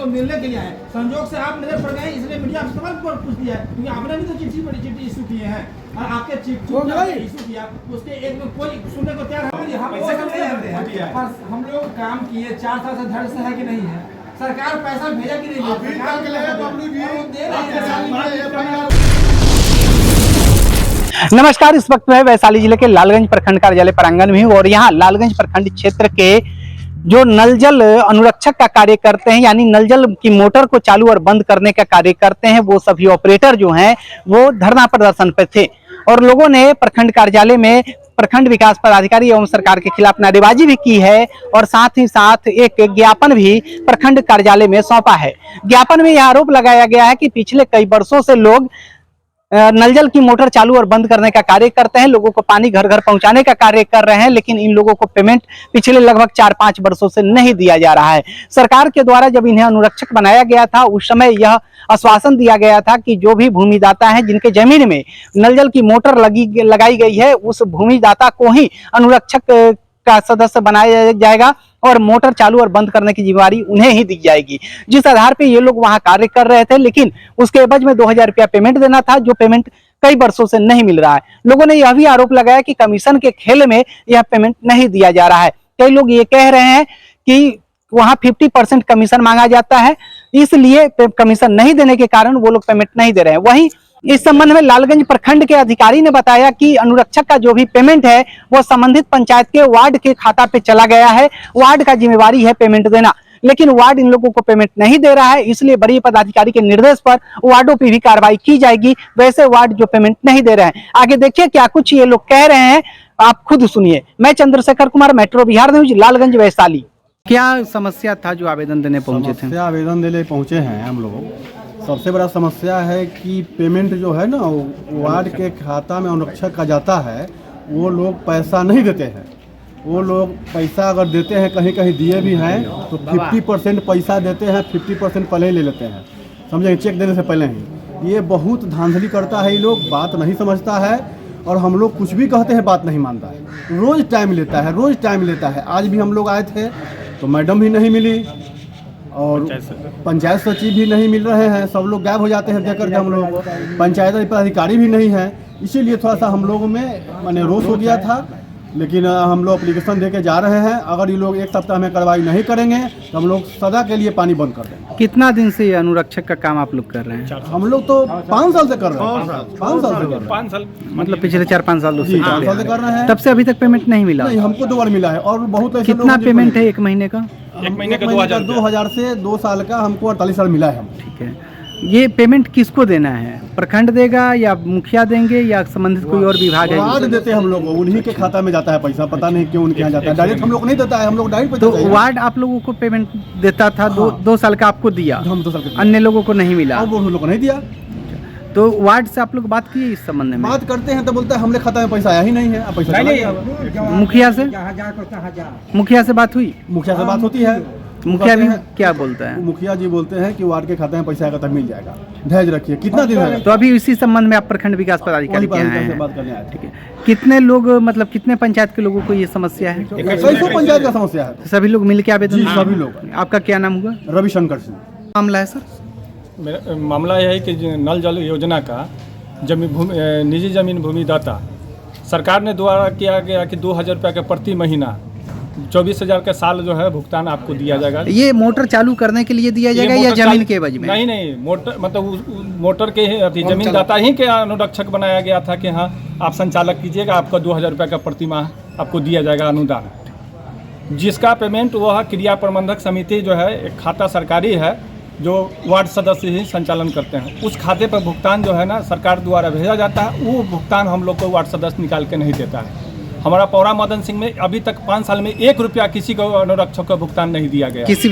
मिलने के लिए आए, संजोग से आप नजर पड़ गए, इसलिए मीडिया सवाल पूछ दिया है, क्योंकि आपने भी तो चिट्ठी इशू किए हैं और आपके चिट्ठी इशू किया, उसके एक में कोई सुनने को तैयार है। हम लोग काम किए 4 साल से धड़ से है कि नहीं है, सरकार पैसा भेजा कि नहीं नमस्कार, इस वक्त मैं वैशाली जिले के लालगंज प्रखंड कार्यालय प्रांगण में हूँ और यहाँ लालगंज प्रखंड क्षेत्र के जो नल जल अनुरक्षक का कार्य करते हैं, यानी नल जल की मोटर को चालू और बंद करने का कार्य करते हैं, वो सभी ऑपरेटर जो हैं वो धरना प्रदर्शन पे थे और लोगों ने प्रखंड कार्यालय में प्रखंड विकास पदाधिकारी एवं सरकार के खिलाफ नारेबाजी भी की है और साथ ही साथ एक ज्ञापन भी प्रखंड कार्यालय में सौंपा है। ज्ञापन में यह आरोप लगाया गया है कि पिछले कई वर्षों से लोग नल जल की मोटर चालू और बंद करने का कार्य करते हैं, लोगों को पानी घर घर पहुंचाने का कार्य कर रहे हैं, लेकिन इन लोगों को पेमेंट पिछले लगभग 4-5 वर्षों से नहीं दिया जा रहा है। सरकार के द्वारा जब इन्हें अनुरक्षक बनाया गया था, उस समय यह आश्वासन दिया गया था कि जो भी भूमिदाता है जिनके जमीन में नल जल की मोटर लगाई गई है, उस भूमिदाता को ही अनुरक्षक का सदस्य बनाया जाएगा और मोटर चालू और बंद करने की जिम्मेदारी उन्हें ही दी जाएगी। जिस आधार पे ये लोग वहां कार्य कर रहे थे, लेकिन उसके एवज में 2000 रुपया पेमेंट देना था, जो पेमेंट कई वर्षों से नहीं मिल रहा है। लोगों ने यह भी आरोप लगाया कि कमीशन के खेल में यह पेमेंट नहीं दिया जा रहा है। कई लोग ये कह रहे हैं कि वहां 50% कमीशन मांगा जाता है, इसलिए कमीशन नहीं देने के कारण वो लोग पेमेंट नहीं दे रहे हैं। वहीं इस संबंध में लालगंज प्रखंड के अधिकारी ने बताया कि अनुरक्षक का जो भी पेमेंट है वो संबंधित पंचायत के वार्ड के खाता पे चला गया है, वार्ड का जिम्मेवारी है पेमेंट देना, लेकिन वार्ड इन लोगों को पेमेंट नहीं दे रहा है, इसलिए बड़ी पदाधिकारी के निर्देश पर वार्डों पर भी कार्रवाई की जाएगी। वैसे वार्ड जो पेमेंट नहीं दे रहे हैं, आगे देखिए क्या कुछ ये लोग कह रहे हैं, आप खुद सुनिए। मैं चंद्रशेखर कुमार, मेट्रो बिहार न्यूज, लालगंज, वैशाली। क्या समस्या था जो आवेदन देने पहुंचे थे? आवेदन देने पहुंचे हैं हम लोग। सबसे बड़ा समस्या है कि पेमेंट जो है ना, वार्ड के खाता में अनुरक्षक का जाता है, वो लोग पैसा नहीं देते हैं। वो लोग पैसा अगर देते हैं, कहीं कहीं दिए भी हैं, तो 50% पैसा देते हैं, 50% पहले ही ले लेते हैं, समझे, चेक देने से पहले ही। ये बहुत धांधली करता है, ये लोग बात नहीं समझता है और हम लोग कुछ भी कहते हैं बात नहीं मानता है। रोज़ टाइम लेता है, रोज़ टाइम लेता है। आज भी हम लोग आए थे तो मैडम भी नहीं मिली और पंचायत सचिव भी नहीं मिल रहे हैं, सब लोग गायब हो जाते हैं देख करके। हम लोग पंचायत पदाधिकारी भी नहीं है, इसीलिए थोड़ा सा हम लोगों में माने रोष हो गया था। लेकिन हम लोग एप्लीकेशन दे के जा रहे हैं, अगर ये लोग एक सप्ताह में कार्रवाई नहीं करेंगे तो हम लोग सदा के लिए पानी बंद कर देंगे। कितना दिन से ये अनुरक्षक का काम आप लोग कर रहे हैं? हम लोग तो 5 साल से कर रहे हैं। 5 साल से कर रहे हैं। 5 साल मतलब पिछले 4-5 साल से कर रहे हैं। तब से अभी तक पेमेंट नहीं मिला? नहीं, हमको 2 बार मिला है और बहुत ऐसे कितना पेमेंट है एक महीने का? एक महीने का 2000 से 2 साल का हमको 48 साल मिला है। हम ठीक है। ये पेमेंट किसको देना है? प्रखंड देगा या मुखिया देंगे या संबंधित कोई और विभाग है? वार्ड देते हैं हम लोग, उन्हीं के खाता में जाता है पैसा, पता नहीं क्यों उनके यहाँ जाता है, डायरेक्ट हम लोग नहीं देता है, हम लोग डायरेक्ट। तो वार्ड आप लोगों को पेमेंट देता था, 2 साल का आपको दिया, हम 2 साल का, अन्य लोगों को नहीं मिला, वो लोगों को नहीं दिया। तो वार्ड से आप लोग बात किए इस संबंध में? बात करते हैं तो बोलता है हमने खाता में पैसा आया ही नहीं है, पैसा चला गया। मुखिया से बात हुई? मुखिया से बात होती है, मुखिया भी क्या बोलता है? मुखिया जी बोलते हैं कि वार्ड के खाते में पैसा आएगा तब मिल जाएगा, धैर्य रखिए। कितना दिन है? तो अभी इसी संबंध में आप प्रखंड विकास पदाधिकारी के यहाँ से बात करने आए। ठीक है। कितने लोग, मतलब कितने पंचायत के लोगों को ये समस्या है? 100 पंचायत का समस्या है। सभी लोग मिलकर आवेदन? सभी लोग। आपका क्या नाम हुआ? रविशंकर सिंह। मामला है सर? मेरा मामला यह है कि नल जल योजना का निजी जमीन भूमिदाता सरकार ने द्वारा किया गया कि 2000 रुपये का प्रति महीना 24,000 का साल जो है भुगतान आपको दिया जाएगा। ये मोटर चालू करने के लिए दिया जाएगा या जमीन के एवज में? नहीं, मोटर मतलब मोटर के ही जमीन दाता ही के अनुरक्षक बनाया गया था कि हाँ आप संचालक कीजिएगा, आपका 2000 रुपये का प्रति माह आपको दिया जाएगा अनुदान, जिसका पेमेंट वह क्रिया प्रबंधक समिति जो है, एक खाता सरकारी है जो वार्ड सदस्य ही संचालन करते हैं, उस खाते पर भुगतान जो है ना सरकार द्वारा भेजा जाता है। वो भुगतान हम लोग को वार्ड सदस्य निकाल के नहीं देता है। हमारा पौरा मदन सिंह में अभी तक 5 साल में 1 रुपया किसी को अनुरक्षक का भुगतान नहीं दिया गया, किसी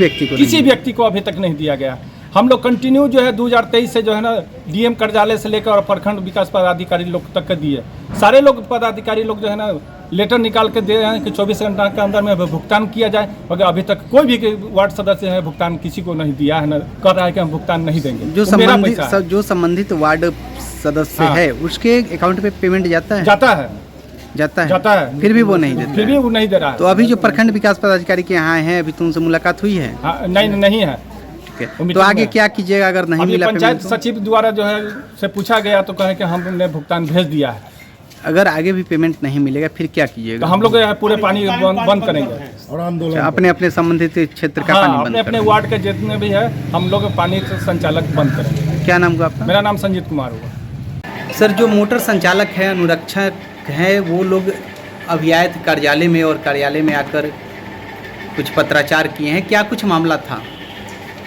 व्यक्ति को अभी तक नहीं दिया गया। हम लोग कंटिन्यू जो है 2023 से जो है ना डीएम कार्यालय से लेकर और प्रखंड विकास पदाधिकारी लोग तक के दिए, सारे लोग पदाधिकारी लोग जो है ना लेटर निकाल के दे रहे हैं कि 24 घंटा के अंदर में भुगतान किया जाए, मगर अभी तक कोई भी वार्ड सदस्य है भुगतान किसी को नहीं दिया है, ना कर रहा है कि हम भुगतान नहीं देंगे। जो संबंधित वार्ड सदस्य है उसके अकाउंट पे पेमेंट जाता है? जाता है। जाता है? जाता है। फिर भी वो नहीं देते फिर भी वो नहीं दे रहा है। तो अभी जो प्रखंड विकास पदाधिकारी के यहाँ हैं, अभी तुमसे मुलाकात हुई है? हाँ, नहीं है। ठीक है। वो तो आगे मीटिंग क्या कीजिएगा अगर नहीं अभी मिला पंचायत पेमेंट तो? सचिव द्वारा जो है से पूछा गया तो कहे कि हमने भुगतान भेज दिया है। अगर आगे भी पेमेंट नहीं मिलेगा फिर क्या तो कीजिएगा? हम लोग पूरे पानी बंद करेंगे। अच्छा, अपने अपने संबंधित क्षेत्र का हाँ, पानी अपने बंद अपने करेंगे। वार्ड के जितने भी है हम लोग पानी से संचालक बंद करेंगे। क्या नाम हुआ आपका? मेरा नाम संजीत कुमार हुआ। सर, जो मोटर संचालक है, अनुरक्षक है, वो लोग अभियायत कार्यालय में और कार्यालय में आकर कुछ पत्राचार किए हैं, क्या कुछ मामला था?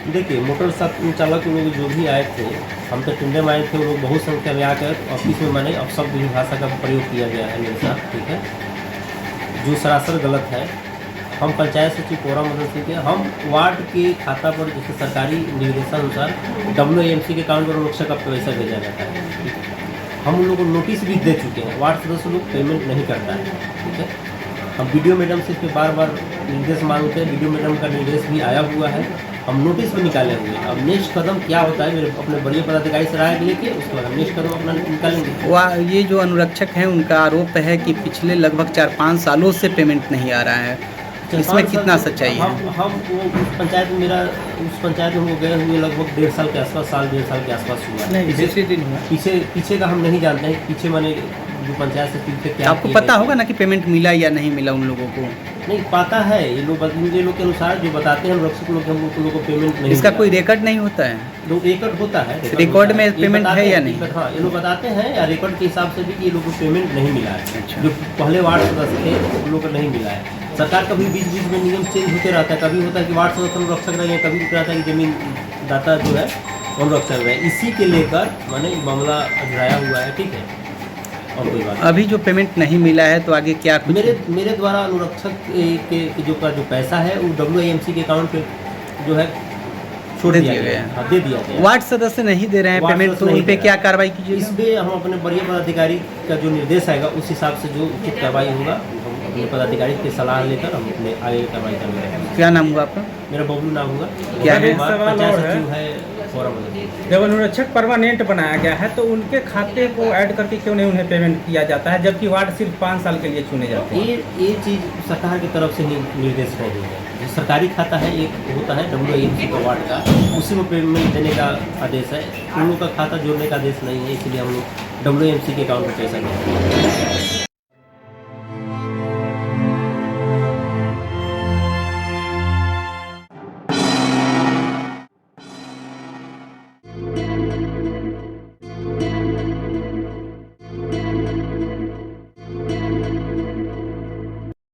देखिए, मोटर संचालक लोग जो भी आए थे, हम तो टिंडे में आए थे, वो लोग बहुत संख्या में आकर ऑफिस में मैंने अब शब्द भाषा का प्रयोग किया गया है मेरे साथ, ठीक है, जो सरासर गलत है। हम पंचायत सचिव कोरा मदद सिंह के हम वार्ड के खाता पर जैसे सरकारी निर्देशानुसार WAMC के अकाउंट पर अनुरक्षक का पैसा भेजा जाता है, ठीक है। हम उन लोगों को नोटिस भी दे चुके हैं, वार्ड सदस्य लोग पेमेंट नहीं करता है, ठीक है। हम वीडियो मैडम से इस पर बार बार निर्देश मांगते हैं, वीडियो मैडम का निर्देश भी आया हुआ है, हम नोटिस भी निकाले हुए हैं। अब नेक्स्ट कदम क्या होता है, मेरे अपने बड़े पदाधिकारी से राय लेके उसके बाद हम नेक्स्ट कदम अपना निकालेंगे। ये जो अनुरक्षक हैं उनका आरोप है कि पिछले लगभग 4-5 सालों से पेमेंट नहीं आ रहा है, इसमें कितना सच्चाई है? हम वो उस पंचायत में उस पंचायत में हम गए हुए लगभग 1.5 साल के आसपास, साल 1.5 साल के आसपास हुआ। नहीं, बेশি दिन हुआ। पीछे का हम नहीं जानते हैं, पीछे मैंने जो पंचायत से पीछे क्या आपको किया पता है। होगा ना कि पेमेंट मिला या नहीं मिला उन लोगों को? नहीं पता है, ये लोग के अनुसार जो बताते हैं रक्षक लोग, हम लोग को पेमेंट नहीं इसका मिला। कोई रिकॉर्ड नहीं होता है? रिकॉर्ड होता है, रिकॉर्ड में ये पेमेंट बताते है या हैं, नहीं? हाँ, ये लोग बताते हैं या रिकॉर्ड के हिसाब से भी कि ये लोग को पेमेंट नहीं मिला है। अच्छा। जो पहले वार्ड सदस्य थे उन लोग को नहीं मिला है। सरकार कभी बीच बीच में नियम चेंज होते रहता है, कभी होता है कि वार्ड सदस्य अनुरक्षक रहे, कभी रहता है कि जमीन दाता जो है अनुरक्षक रहे। इसी के लेकर मैंने मामला अजराया हुआ है, ठीक है, और कोई बात अभी जो पेमेंट नहीं मिला है तो आगे क्या कुछ? मेरे द्वारा अनुरक्षक के जो पैसा है वो WAMC के अकाउंट पे जो है छोड़ दे दिया दिया गया गया है। हाँ, दे दिया गया है। वार्ड सदस्य नहीं दे रहे हैं वार्ड पेमेंट, तो सदस्य उन नहीं पे दे क्या रहा है। कार्रवाई कीजिएगा? इसमें हम अपने वरीय पदाधिकारी का जो निर्देश आएगा उस हिसाब से जो उचित कार्रवाई होगा, हम अपने पदाधिकारी की सलाह लेकर हम अपने आगे कार्रवाई करेंगे। क्या नाम हुआ आपका? मेरा बबलू नाम होगा। क्या है? पंचायत सचिव है फोरम। जब अनुरक्षक परमानेंट बनाया गया है तो उनके खाते को ऐड करके क्यों नहीं उन्हें पेमेंट किया जाता है, जबकि वार्ड सिर्फ 5 साल के लिए चुने जाते हैं? ये चीज़ सरकार की तरफ से निर्देश नहीं है। जो सरकारी खाता है एक होता है WAMC का वार्ड का, उसी में पेमेंट देने का आदेश है। उन लोग का खाता जोड़ने का आदेश नहीं है, इसलिए हम लोग WAMC के अकाउंट में पैसा देते हैं।